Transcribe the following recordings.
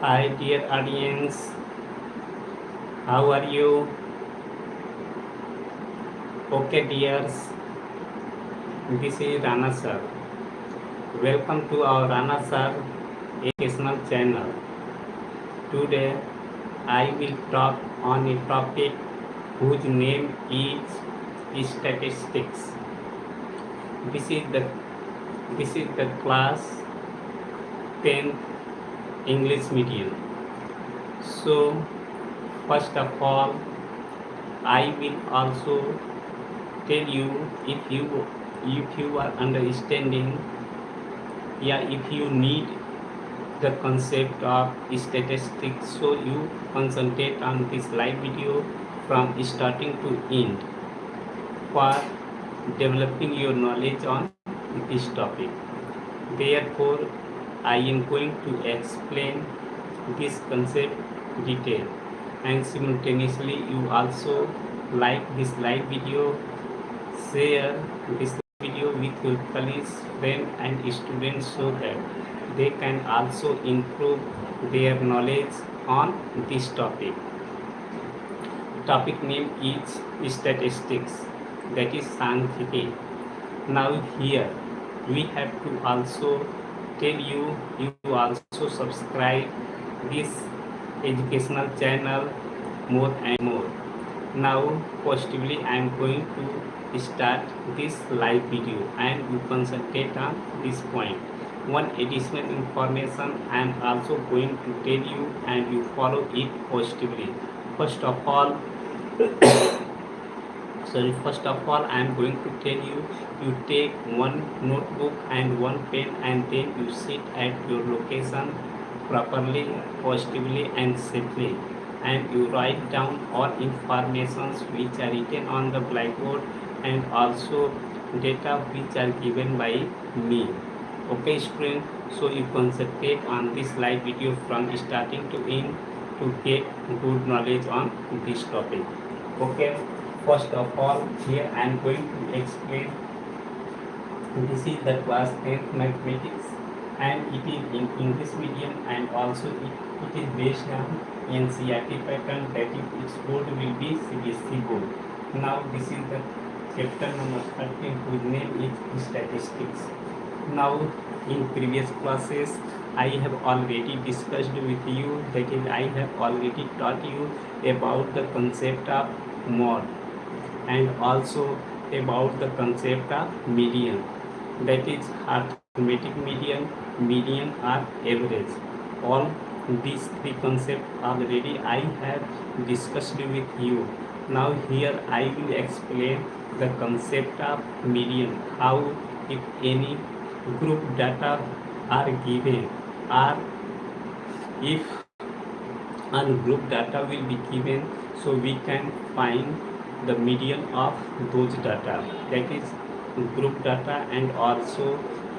Hi, dear audience. How are you? Okay, dears. This is RANA Sir. Welcome to our RANA Sir educational channel. Today, I will talk on a topic whose name is statistics. This is the class 10th English medium. So, first of all, I will also tell you if you are understanding, yeah, if you need the concept of statistics, so you concentrate on this live video from starting to end for developing your knowledge on this topic. Therefore, I am going to explain this concept detail, and simultaneously you also like this live video, share this video with your colleagues, friends and students so that they can also improve their knowledge on this topic. Topic name is statistics, that is सांख्यिकी. Now here we have to also tell you, you also subscribe this educational channel more and more. Now positively I am going to start this live video and you concentrate on this point. One additional information I am also going to tell you and you follow it positively. First of all, first of all I am going to tell you, you take one notebook and one pen and then you sit at your location properly, positively and safely, and you write down all informations which are written on the blackboard and also data which are given by me. Okay student, so you concentrate on this live video from starting to end to get good knowledge on this topic. Okay, first of all, here I am going to explain. This is the class 10th mathematics and it is in English medium, and also it is based on NCERT pattern, that is its board will be CBSE board. Now this is the chapter number 13 whose name is statistics. Now in previous classes I have already discussed with you, that is I have already taught you about the concept of mode and also about the concept of median, that is arithmetic median, median or average. All these three concepts already I have discussed with you. Now here I will explain the concept of median, how if any group data are given or if ungroup data will be given, so we can find the median of those data, that is group data and also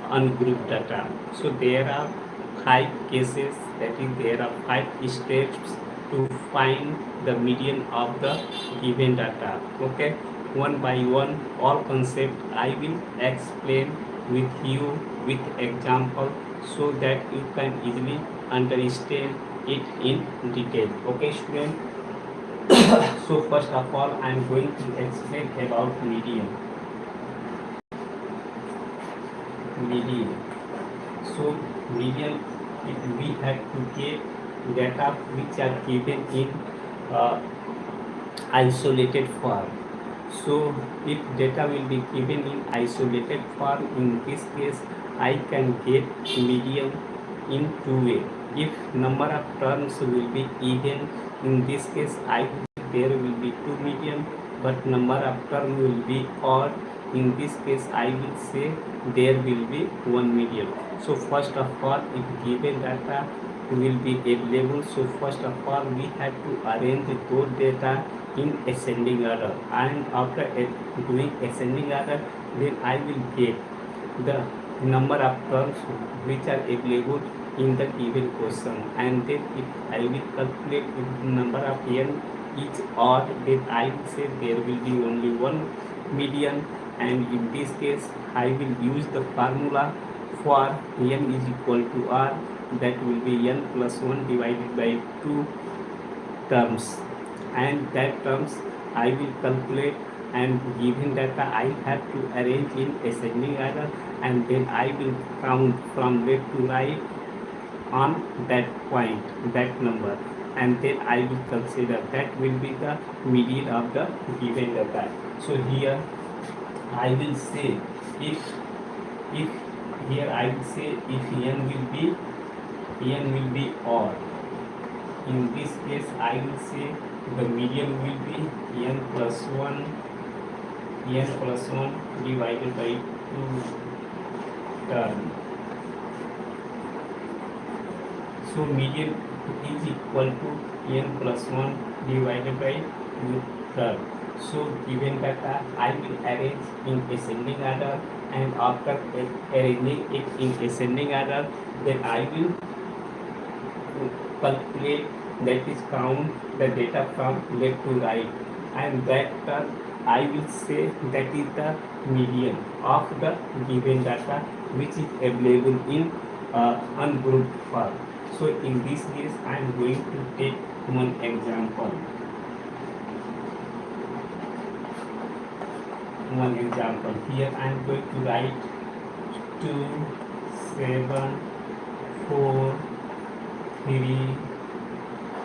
ungroup data. So there are 5 cases, that is there are 5 steps to find the median of the given data. Okay, one by one all concept I will explain with you with example so that you can easily understand it in detail. Okay student, so first of all I am going to explain about median. So median, we have to get data which are given in isolated form. So if data will be given in isolated form, in this case I can get median in two ways. If number of terms will be even, in this case there will be 2 median, but number of terms will be odd, in this case I will say there will be 1 median. So first of all, if given data will be available, so first of all we have to arrange those data in ascending order, and after doing ascending order then I will get the number of terms which are available in the given question, and then if I will calculate if the number of n is odd, then I will say there will be only 1 median, and in this case I will use the formula for n is equal to r, that will be n plus 1 divided by 2 terms, and that terms I will calculate, and given that I have to arrange in ascending order, and then I will count from left to right on that point, that number, and then I will consider that will be the median of the given data. So here I will say, if here I will say if n will be odd, in this case I will say the median will be n plus 1 divided by 2 term. So median is equal to n plus 1 divided by 2 term. So given data I will arrange in ascending order, and after arranging it in ascending order, then I will calculate, that is count the data from left to right, and that I will say that is the median of the given data which is available in ungrouped form. So in this case I am going to take one example. Here I am going to write 2, 7, 4, 3,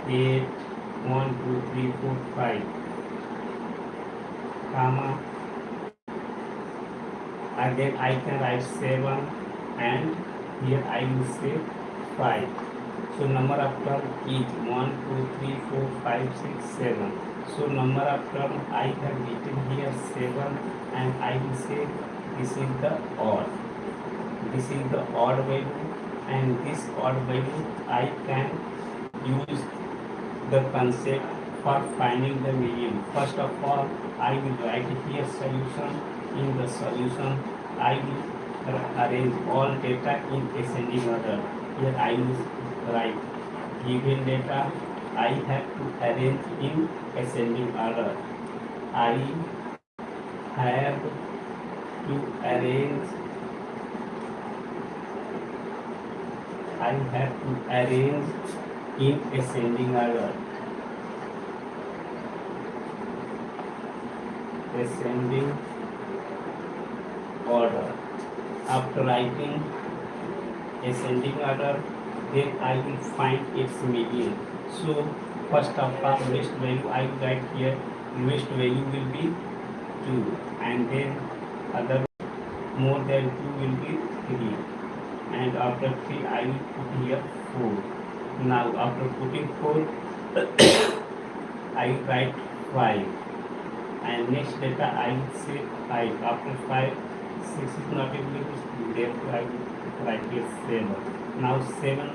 8, 1, 2, 3, 4, 5, comma, again I can write 7, and here I will say 5. So number of term is 1, 2, 3, 4, 5, 6, 7. So number of term I have written here 7, and I will say this is the odd. This is the odd value, and this odd value I can use the concept for finding the median. First of all, I will write here solution. In the solution, I will arrange all data in ascending order. Here I will write given data I have to arrange in ascending order. I have to arrange in ascending order. After writing ascending order, then I will find its median. So first of all, lowest value I will write here. Lowest value will be 2, and then other more than 2 will be 3, and after 3 I will put here 4. Now after putting 4 I will write 5, and next data I will say 5. After 5, 6 is not available, therefore I will write here 7. Now 7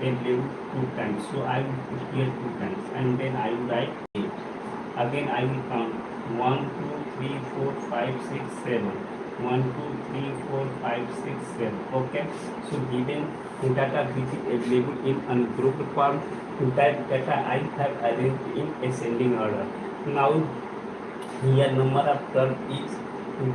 available 2 times, so I will put here 2 times, and then I will write 8. Again I will count 1, 2, 3, 4, 5, 6, 7. 1, 2, 3, 4, 5, 6, 7. Okay. So given data which is available in ungrouped form, that data I have arranged in ascending order. Now here number of term is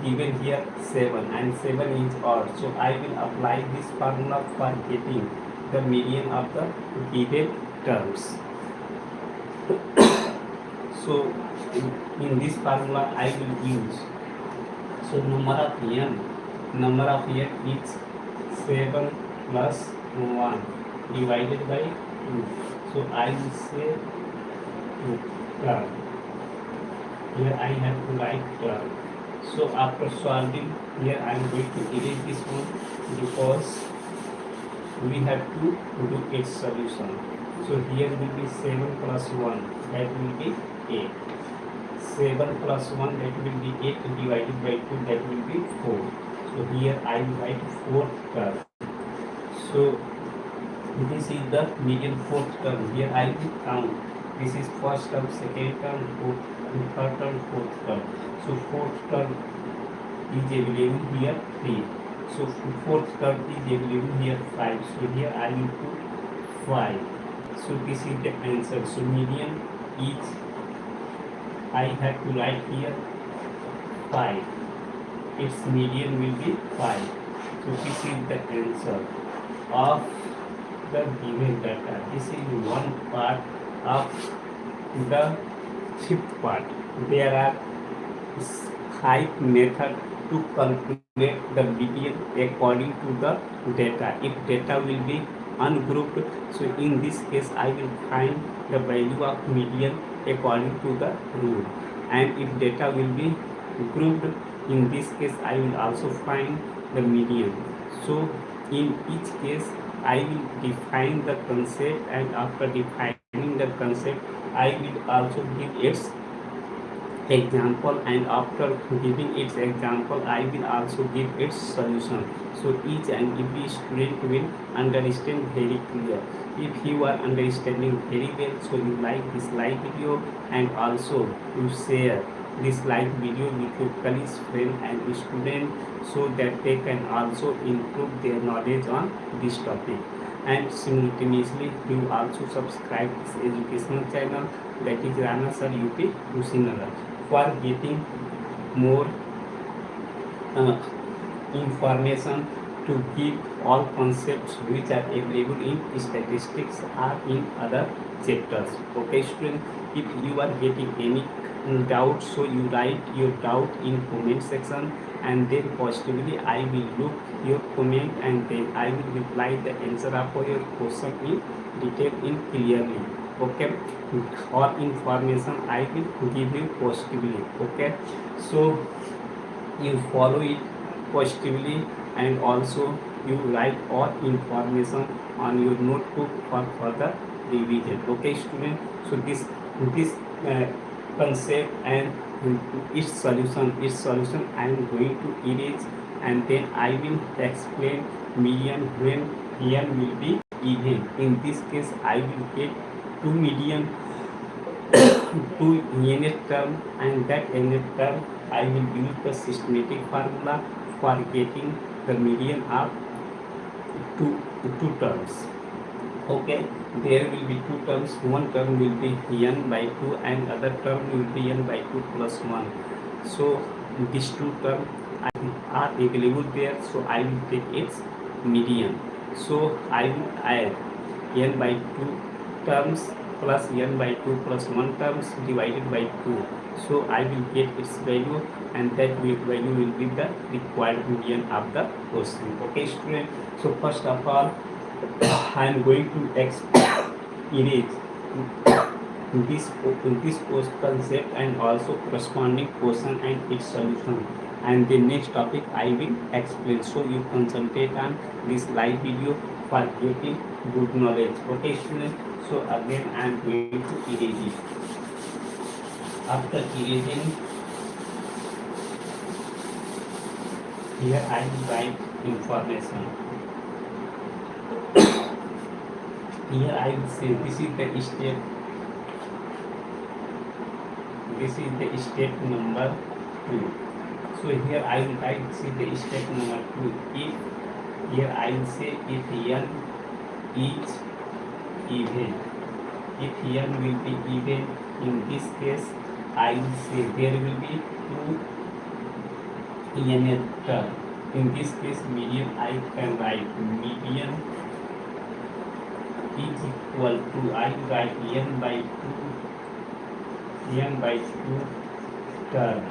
given here 7, and 7 is odd. So I will apply this formula for getting the median of the given terms. So in this formula I will use, so number of n is 7 plus 1 divided by 2. So I will say 2 term. Here I have to write term. So after solving, here I am going to erase this one because we have to do its solution. So here will be 7 plus 1, that will be 8. 7 plus 1, that will be 8 divided by 2, that will be 4. So here I will write 4 term. So this is the median 4th term. Here I will count. This is first term, second term, third term, 4th term. So 4th term is available here 3. So 4th term is available here 5. So here I will put 5. So this is the answer. So median is, I have to write here 5. Its median will be 5. So this is the answer of the given data. This is one part of the fifth part. There are five methods to calculate the median according to the data. If data will be ungrouped, so in this case I will find the value of median according to the rule. And if data will be grouped, in this case I will also find the median. So in each case I will define the concept, and after defining the concept I will also give its example, and after giving its example I will also give its solution, so each and every student will understand very clear. If you are understanding very well, so you like this live video, and also you share this live video with your colleagues, friend and student, so that they can also improve their knowledge on this topic. And simultaneously you also subscribe this educational channel, that is RANA SIR UP KUSHINAGAR, for getting more information to give all concepts which are available in statistics or in other chapters. Okay student, if you are getting any doubt, so you write your doubt in comment section, and then positively I will look your comment, and then I will reply the answer of your question in detail, in clearly. Okay, all information I will give you positively. Okay, so you follow it positively, and also you write all information on your notebook for further revision. Okay student, so this concept and its solution I am going to erase, and then I will explain median when median will be even. In this case I will get two median, two unit term, and that unit term I will use the systematic formula for getting the median of two terms. Okay, there will be two terms. One term will be n by 2 and other term will be n by 2 plus 1. So these two terms are available there, so I will take its median. So I will add n by 2 terms plus n by 2 plus 1 terms divided by 2. So I will get its value, and that value will be the required median of the question. Okay student, so first of all I am going to erase this post concept and also corresponding question and its solution, and the next topic I will explain. So you concentrate on this live video for getting good knowledge. Okay student, so again I am going to erase it. After erasing, here I will write information. Here I will say this is the step. This is the step number 2. So here I will write this is the step number 2. If here I will say if n is even, if n will be even, in this case I will say there will be two n term. In this case median I can write median is equal to, I write n by 2 term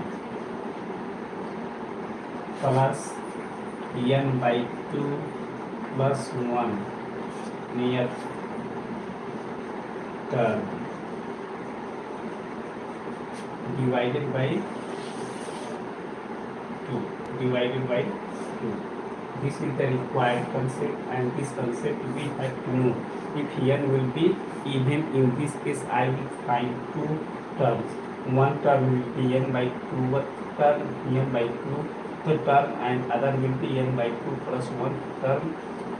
plus n by 2 plus 1 near term divided by 2. This is the required concept, and this concept we have to know. If n will be even, in this case I will find two terms. One term will be n by 2 term, n by 2 term, and other will be n by 2 plus 1 term.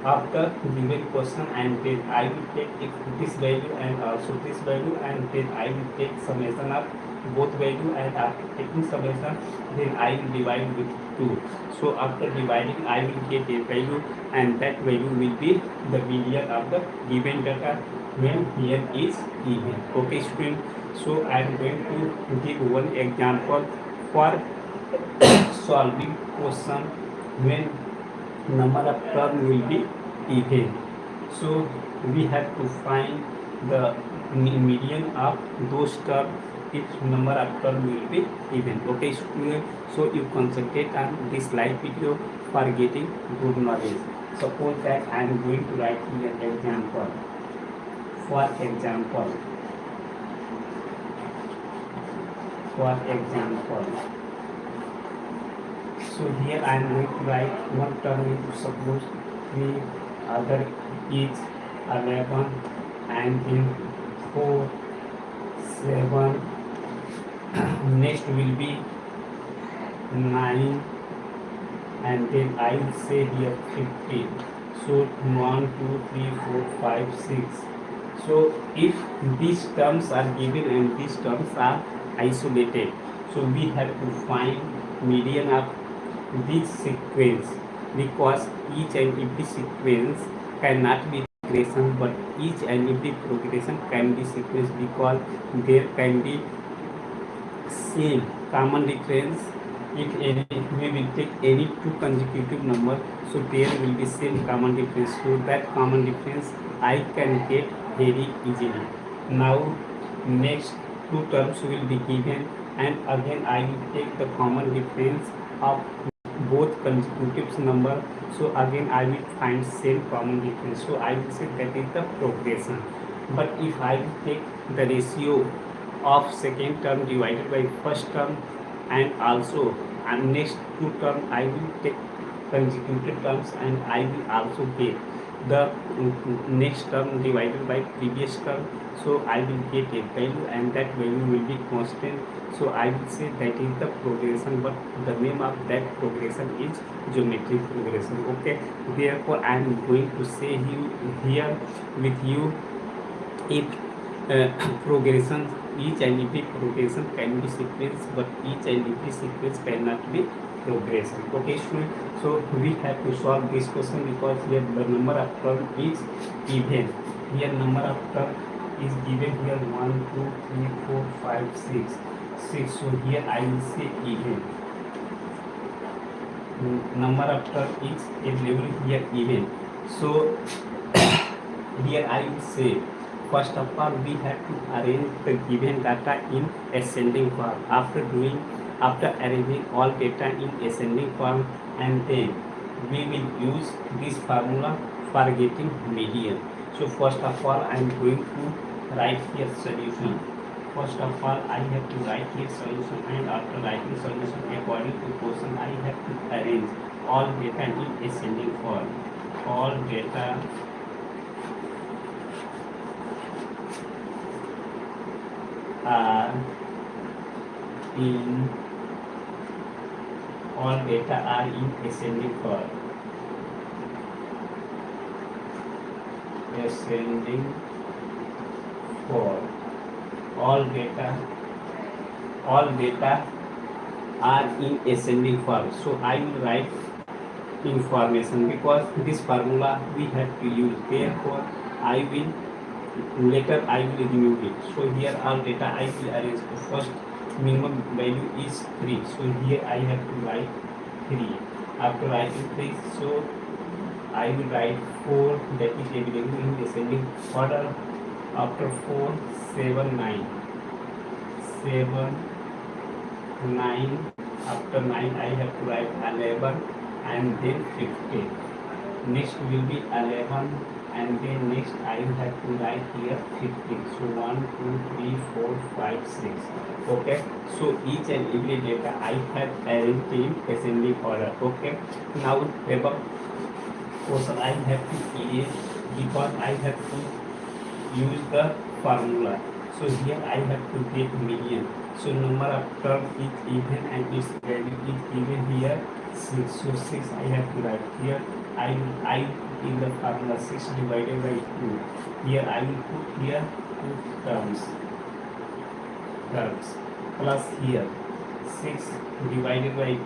After given question, and then I will take this value and also this value, and then I will take summation of both value, and after taking summation then I will divide with 2. So after dividing I will get a value, and that value will be the median of the given data when n is even. Okay student, so I am going to give one example for solving question when number of term will be even. So we have to find the median of those terms if number of term will be even. Okay student, so you concentrate on this live video for getting good knowledge. Suppose that I am going to write here example. For example, so here I am going to write one term into suppose 3, other is 11, and in 4, 7, next will be 9, and then I will say here 15. So 1, 2, 3, 4, 5, 6. So if these terms are given and these terms are isolated, so we have to find median of this sequence, because each and every sequence cannot be progression, but each and every progression can be sequence, because there can be same common difference. If any, we will take any two consecutive number, so there will be same common difference, so that common difference I can get very easily. Now next two terms will be given, and again I will take the common difference of both consecutive number, so again I will find same common difference, so I will say that is the progression. But if I will take the ratio of second term divided by first term, and also next two term I will take consecutive terms, and I will also get the next term divided by previous term, so I will get a value, and that value will be constant, so I will say that is the progression, but the name of that progression is geometric progression. Okay, therefore I am going to say here with you, if progression, each and every progression can be sequence, but each and every sequence cannot be progression. Okay student, so we have to solve this question, because here the number of term is even. Here number of term is given here 1, 2, 3, 4, 5, 6. So here I will say even. Number of term is available here even. So here I will say, first of all we have to arrange the given data in ascending form. After arranging all data in ascending form, and then we will use this formula for getting median. So first of all I am going to write here solution. First of all I have to write here solution, and after writing solution according to question I have to arrange all data in ascending form. All data are in ascending form. All data are in ascending form. So I will write information, because this formula we have to use. Therefore I will remove it. So here all data I will arrange. First minimum value is 3. So here I have to write 3. After writing 3, so I will write 4, that is available in descending order. After 4, 7, 9. 7, 9. After 9 I have to write 11, and then 15. Next will be 11, and then next I will have to write here 15. So 1, 2, 3, 4, 5, 6. Okay, so each and every data I have arranged in ascending order. Okay, now above question I have to erase, because I have to use the formula. So here I have to get median. So number of term is even, and its value is given here 6. So 6 I have to write here. I in the formula 6 divided by 2. Here I will put here 2 terms plus here 6 divided by 2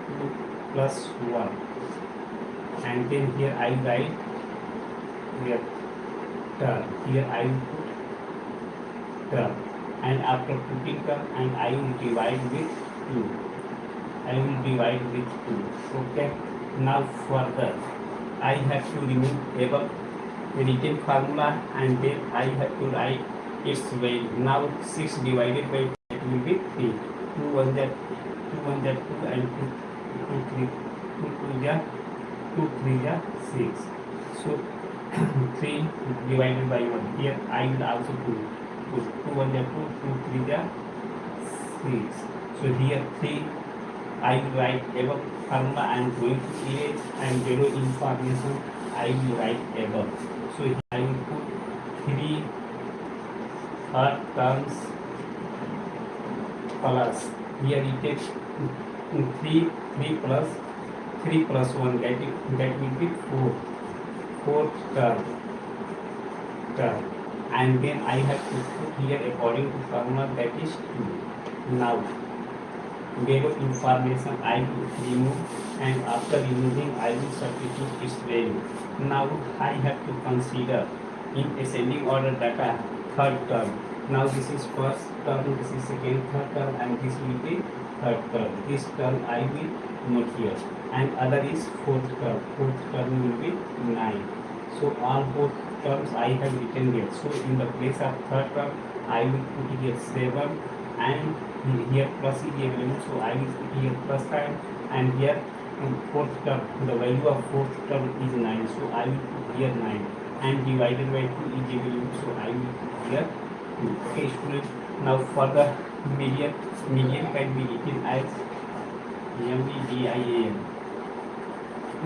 plus 1, and then here I write here term. Here I will put term, and after putting term, and I will divide with 2. Okay, now further I have to remove above written formula, and then I have to write its value. Now 6 divided by 2, it will be 3. 2 1 that 2 1 that 2, and 2 2 3 2 2 ja 2 3 ja 6. So 3 divided by 1. Here I will also put 2 1 ja 2, 2 3 ja 6. So here 3 I will write above formula. I am going to erase, and below information I will write above. So here I will put 3 third terms plus, here it is 3 plus 1, that will be 4th term, and then I have to put here according to formula, that is 2. Now below information I will remove, and after removing I will substitute its value. Now I have to consider in ascending order data third term. Now this is first term, this is second, third term, and this will be third term. This term I will note here, and other is fourth term. Fourth term will be 9. So all 4 terms I have written here. So in the place of third term I will put here 7, and here plus is element, so I will put here plus sign, and here fourth term, the value of fourth term is 9, so I will put here 9, and divided by 2 is element, so I will put here 2. Okay student, now for the median can be written as median.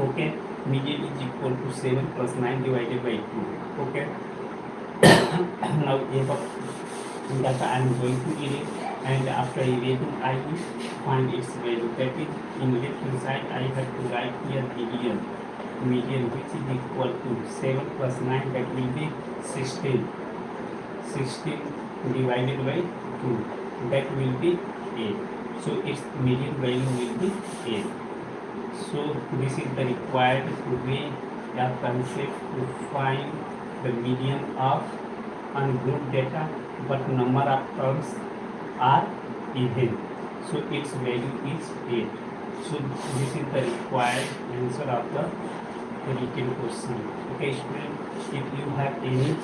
Okay, median is equal to 7 plus 9 divided by 2. Okay. Now above data I am going to erase, and after erasing I will find its value. That is, in left hand side I have to write here median, which is equal to 7 plus 9, that will be 16. 16 divided by 2, that will be 8. So its median value will be 8. So this is the required way or concept to find the median of ungrouped data, but number of terms are even. So its value is 8. So this is the required answer of the written question. Okay student, if you have any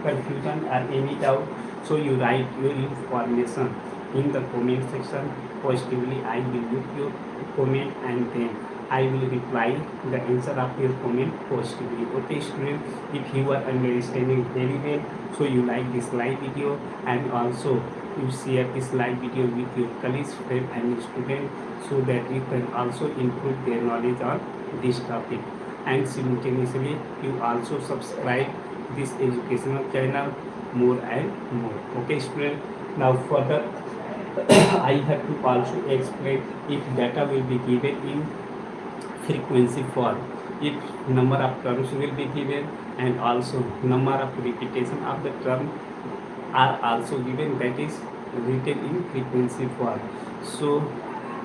confusion or any doubt, so you write your information in the comment section. Positively I will look your comment, and then I will reply the answer of your comment positively. Okay student, if you are understanding very well, so you like this live video, and also you share this live video with your colleagues, friends and students, so that you can also improve their knowledge on this topic. And simultaneously you also subscribe this educational channel more and more. Okay student, now further I have to also explain if data will be given in frequency form, if number of terms will be given, and also number of repetition of the term are also given, that is written in frequency form. So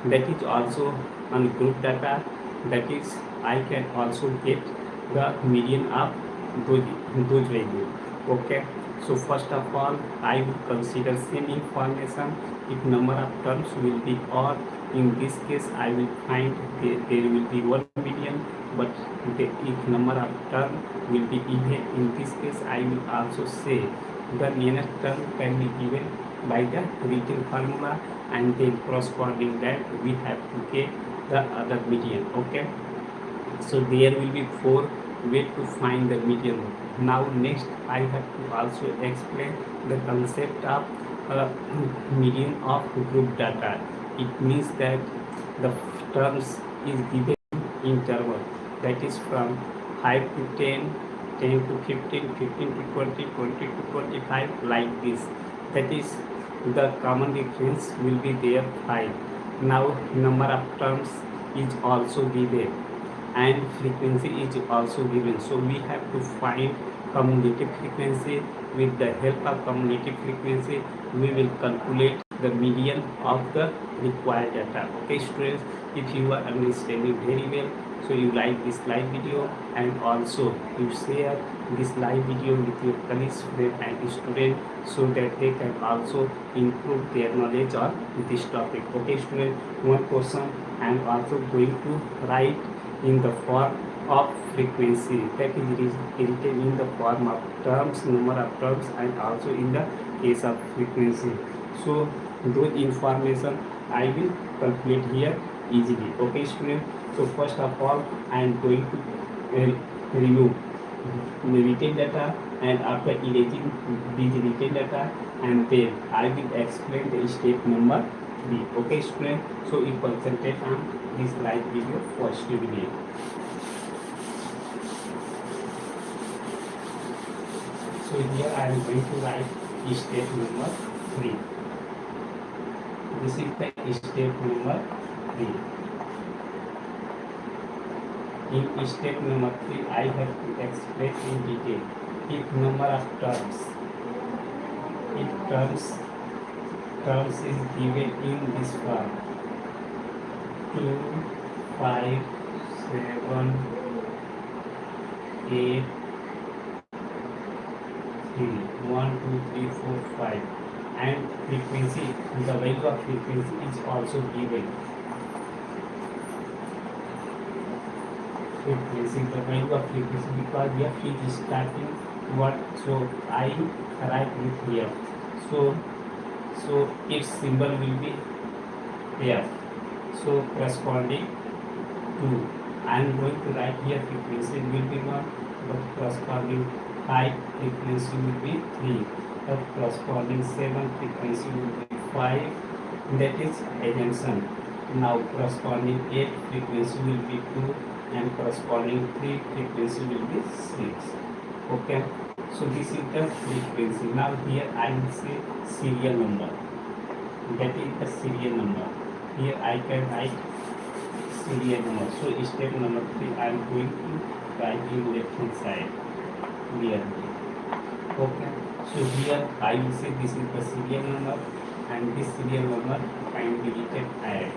that is also on group data, that is I can also get the median of those values. Okay, so first of all I will consider same information. If number of terms will be odd, in this case I will find there will be one median, but if number of term will be even, in this case I will also say the nearest term can be given by the written formula, and then corresponding that we have to get the other median. Okay, so there will be 4 ways to find the median. Now next I have to also explain the concept of median of group data. It means that the terms is given in interval, that is from 5 to 10, 10 to 15, 15 to 20, 20 to 25, like this. That is the common difference will be there 5. Now number of terms is also given, and frequency is also given. So we have to find cumulative frequency. With the help of cumulative frequency we will calculate the median of the required data. Okay students, if you are understanding very well, so you like this live video, and also you share this live video with your colleagues, friends and students, so that they can also improve their knowledge on this topic. Okay students, one question I am also going to write in the form of frequency, that is written in the form of terms, number of terms, and also in the case of frequency. So those information I will calculate here easily. Okay, student. So first of all, I am going to remove the written data, and after erasing these written data, and then I will explain the step number 3. Okay, student. So you concentrate on this live video firstly. So here I am going to write step number 3. This is the step number 3. In step number 3, I have to explain in detail if number of terms. If terms is given in this form: 2, 5, 7, 8, 3, 1, 2, 3, 4, 5, and frequency, the value of frequency is also given. Frequency, the value of frequency, because f is starting what, so I write it here. So its symbol will be f. So corresponding to, I am going to write here frequency will be 1, but corresponding 5 frequency will be 3, but corresponding 7 frequency will be 5, that is assumption. Now corresponding 8 frequency will be 2, and corresponding 3 frequency will be 6. Okay, so this is the frequency. Now here I will say serial number, that is the serial number. Here I can write serial number. So step number 3 I am going to write in left hand side clearly. Okay, so here I will say this is the serial number, and this serial number can be written as.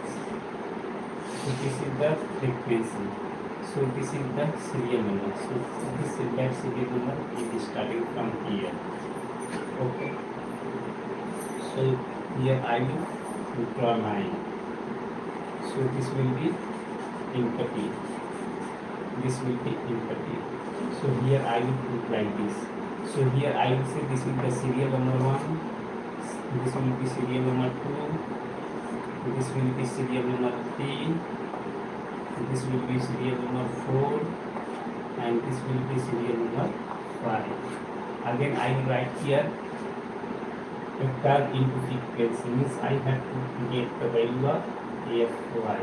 So this is the frequency. So this is the serial number. So this is that serial number, it is starting from here. Okay. So here I will draw line. So this will be empty. This will be empty. So here I will put like this. So here I will say this is the serial number 1. This will be serial number 2. This will be serial number 3. This will be serial number 4, and this will be serial number 5. Again I will write here vector into frequency, means I have to get the value of fy.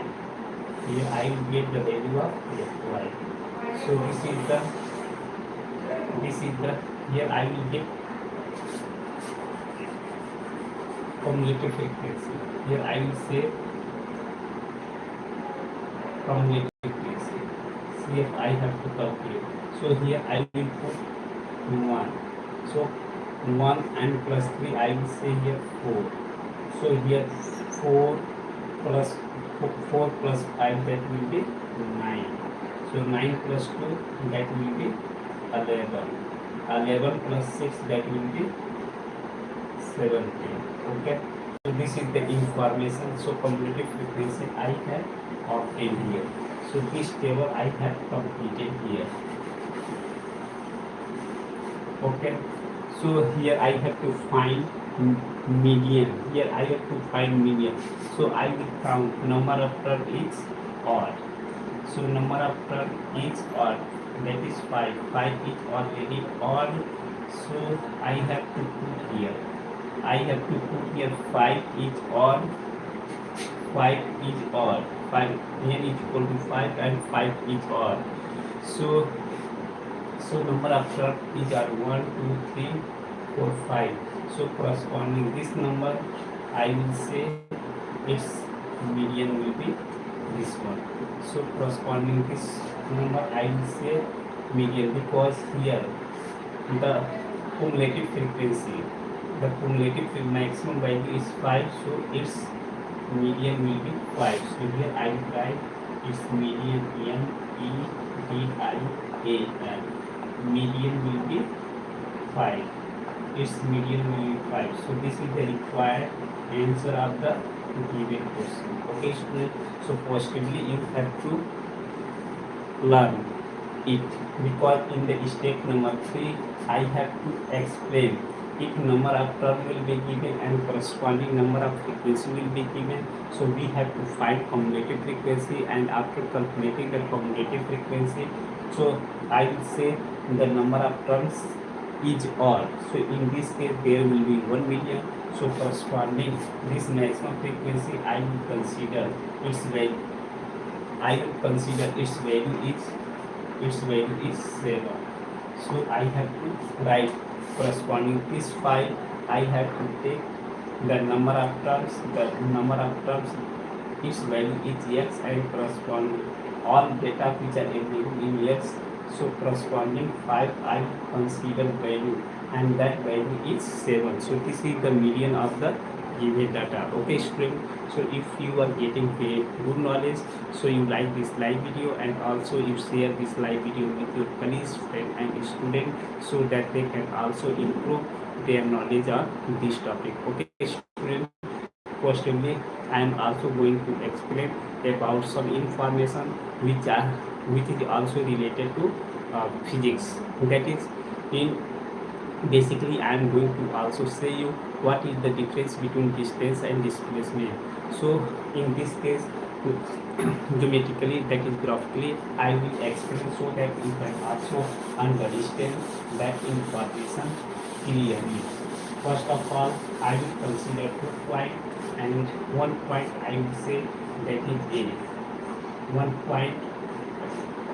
Here I will get the value of fy. So this is the here I will get cumulative frequency. Here I will say cumulative frequency. See if I have to calculate. So here I will put 1. So 1 and plus 3 I will say here 4. So here 4 plus 5, that will be 9. So 9 plus 2, that will be 11. 11 plus 6, that will be 17. Okay. So this is the information. So cumulative frequency I have obtained here. So this table I have completed here. Okay. So here I have to find median. Here I have to find median. So I will count number of term is odd. So number of term is odd. That is 5. 5 is already odd. So I have to put here. I have to put here 5 is odd. 5 is odd. 5 here is equal to 5, and 5 is odd. So number of terms is 1, 2, 3, 4, 5. So corresponding this number, I will say its median will be this one. So corresponding this number, I will say median, because here the cumulative frequency, the cumulative maximum value is 5. So its median will be 5. So here I will write its median MEDIAN. Median will be 5. Its median will be 5. So this is the required answer of the given question. Okay, student. So positively you have to learn it, because in the step number 3 I have to explain if number of term will be given and corresponding number of frequency will be given. So we have to find cumulative frequency, and after calculating the cumulative frequency, so I will say the number of terms is odd. So in this case there will be 1 million. So corresponding this maximum frequency I will consider its value. I will consider its value is 7. So I have to write corresponding this file. I have to take the number of terms. Its value is x, and corresponding all data which are available in x. So corresponding 5 I consider value, and that value is 7. So this is the median of the given data. Okay student, so if you are getting good knowledge, so you like this live video, and also you share this live video with your colleagues, friend and student, so that they can also improve their knowledge on this topic. Okay student, positively I am also going to explain about some information which is also related to physics. That is, in basically I am going to also say you what is the difference between distance and displacement. So in this case, geometrically, that is graphically, I will explain so that you can also understand that information clearly. First of all, I will consider 2 points, and 1 point I will say that is A. 1 point,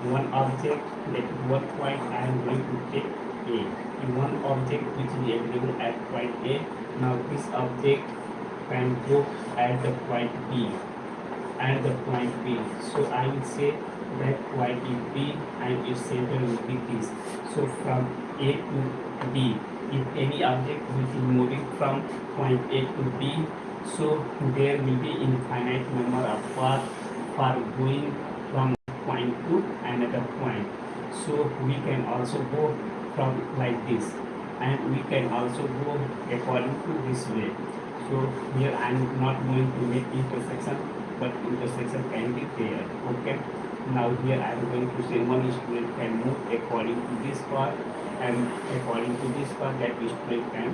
one object, that is 1 point I am going to take A. One object which is available at point A. Now this object can go at the point B, So I will say that point is B, and its center will be this. So from A to B, if any object which is moving from point A to B, so there will be infinite number of paths for going from point to another point. So we can also go from like this, and we can also go according to this way. So here I am not going to make intersection, but intersection can be there. Okay, now here I am going to say one student can move according to this path, and according to this path that student can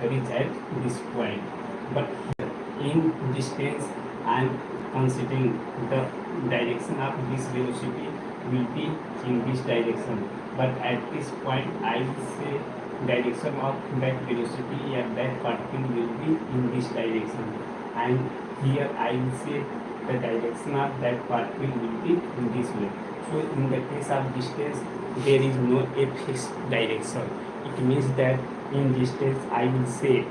reach at this point. But in distance I am considering the direction of this velocity will be in this direction, but at this point I will say direction of that velocity and that particle will be in this direction, and here I will say the direction of that particle will be in this way. So in the case of distance, there is no a fixed direction. It means that in distance I will say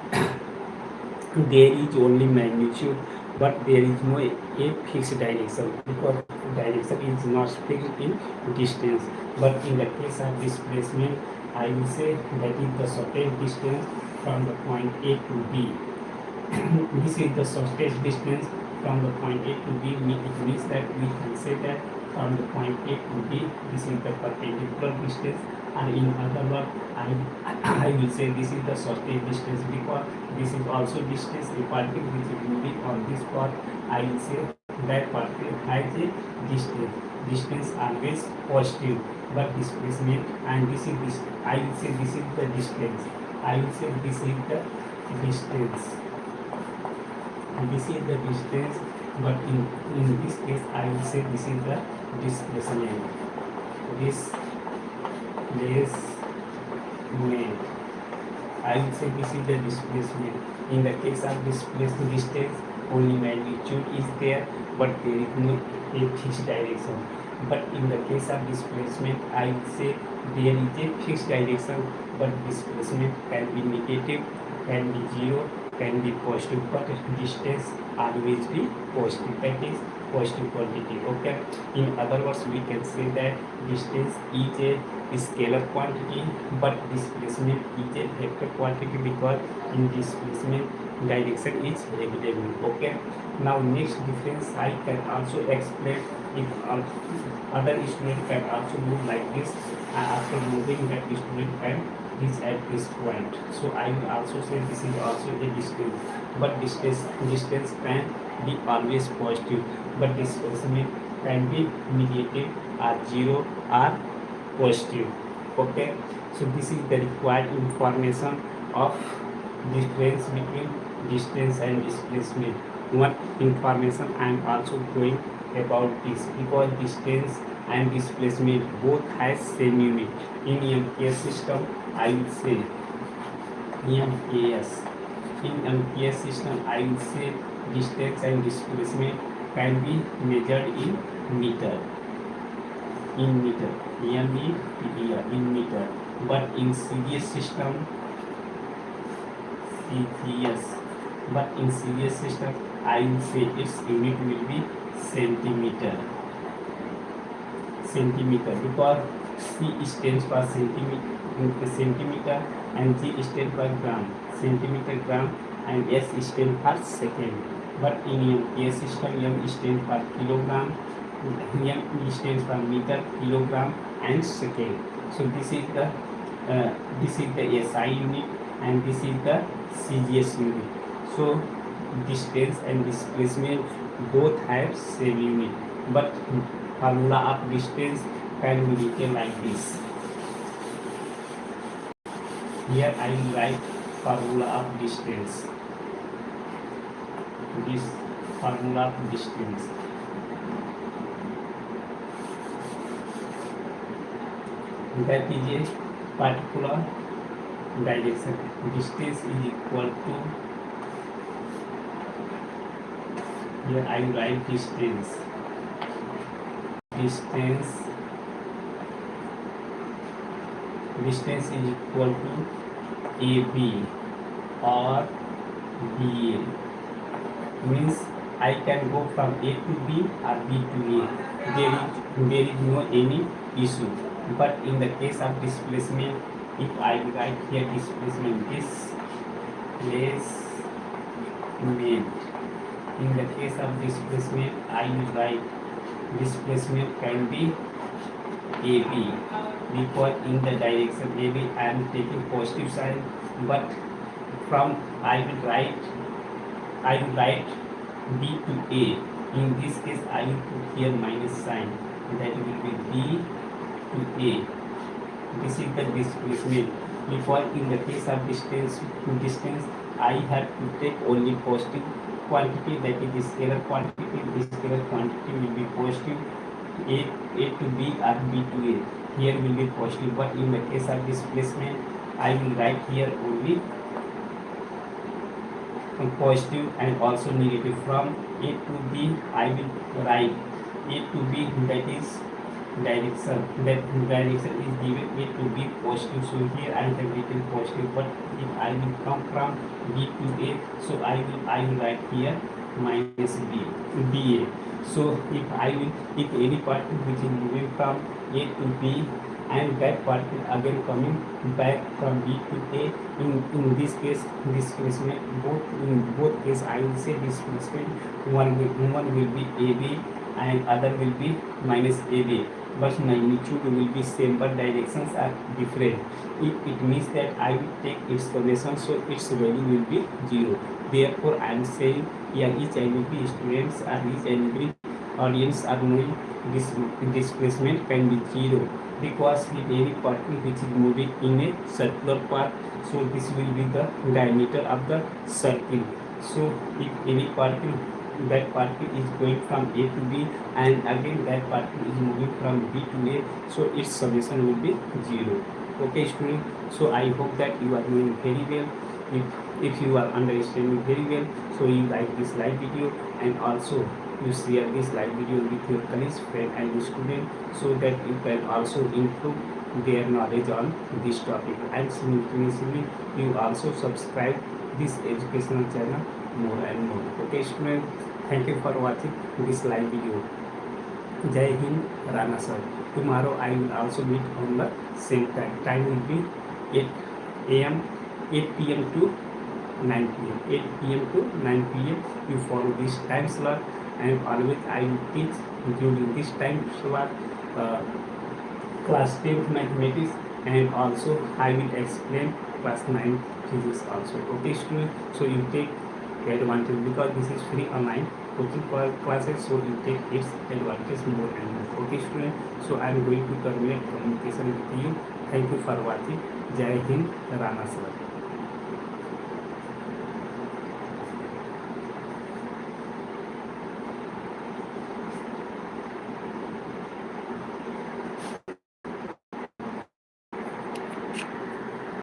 there is only magnitude, but there is no a fixed direction, because direction is not fixed in distance. But in the case of displacement, I will say that is the shortest distance from the point A to B. This is the shortest distance from the point A to B. It means that we can say that from the point A to B, this is the perpendicular distance, and in other words, I will say this is the shortest distance, because this is also distance. The particle which is moving on this path, I will say that particle has a distance. Distance always positive, but displacement, and this is this. I will say this is the distance. I will say this is the distance. This is the distance, but in this case, I will say this is the displacement. Displacement. I will say this is the displacement. In the case of displacement distance, only magnitude is there, but there is no a fixed direction. But in the case of displacement, I will say there is a fixed direction, but displacement can be negative, can be zero, can be positive, but distance always be positive. That is positive quantity. Okay. In other words, we can say that distance is a scalar quantity, but displacement is a vector quantity, because in displacement direction is available. Okay. Now next difference I can also explain. If other student can also move like this, and after moving that student can reach at this point. So I will also say this is also a distance, but distance can be always positive, but displacement can be negative or zero or positive. Okay, so this is the required information of difference between distance and displacement. What information I am also going about this, because distance and displacement both has same unit. In MKS system I will say MKS. In MKS system I will say distance and displacement can be measured in meter. In meter, in meter. But in series system, I will say its unit will be centimeter. Because C stands for centimeter and G stands for gram, centimeter, gram, and S stands for second. But in MKS system, M stands for kilogram, M stands for meter, kilogram, and second. So this is the SI unit and this is the CGS unit. So distance and displacement both have same unit, but formula of distance can be written like this. Here I will write formula of distance. This formula of distance. That is a particular direction. Distance is equal to, here I will write distance. Distance is equal to AB or BA. Means I can go from A to B or B to A. There is no any issue. But in the case of displacement, if I write here displacement, in the case of displacement, I will write displacement can be AB, because in the direction AB I am taking positive sign, but from I will write B to A. In this case I will put here minus sign, that will be B to A. This is the displacement, because in the case of distance I have to take only positive quantity, that is the scalar quantity. This scalar quantity will be positive. A to B or B to A, here will be positive. But in the case of displacement I will write here only positive and also negative. From A to B I will write A to B, that is direction. That direction is given A to B positive, so here I have written positive. But if I will come from B to A, so I will write here minus BA. So if any particle which is moving from A to B and that particle again coming back from B to A, in this case displacement, in both cases I will say displacement one will be AB and other will be minus AB, but magnitude will be same but directions are different. If it means that I will take its summation, so its value will be 0. Therefore I am saying here each and every students or each and every audience are knowing this displacement can be 0, because if any particle which is moving in a circular path, so this will be the diameter of the circle. So if any particle, that particle is going from A to B and again that particle is moving from B to A, so its summation will be 0. Okay student, so I hope that you are doing very well. If you are understanding very well, so you like this live video and also you share this live video with your colleagues, friend and student, so that you can also improve their knowledge on this topic, and simultaneously you also subscribe this educational channel more and more. Okay student, thank you for watching this live video. Jai Hind, Rana sir. Tomorrow I will also meet on the same time. Time will be 8 p.m. to 9 p.m. 8 p.m. to 9 p.m. You follow this time slot, and always I will teach during this time slot class 10 mathematics, and also I will explain class 9 physics also. Okay students, so you take advantage because this is free online coaching classes, so you take its advantage more and more. Okay student, so I am going to terminate communication with you. Thank you for watching. Jai Hind, Rana Sir.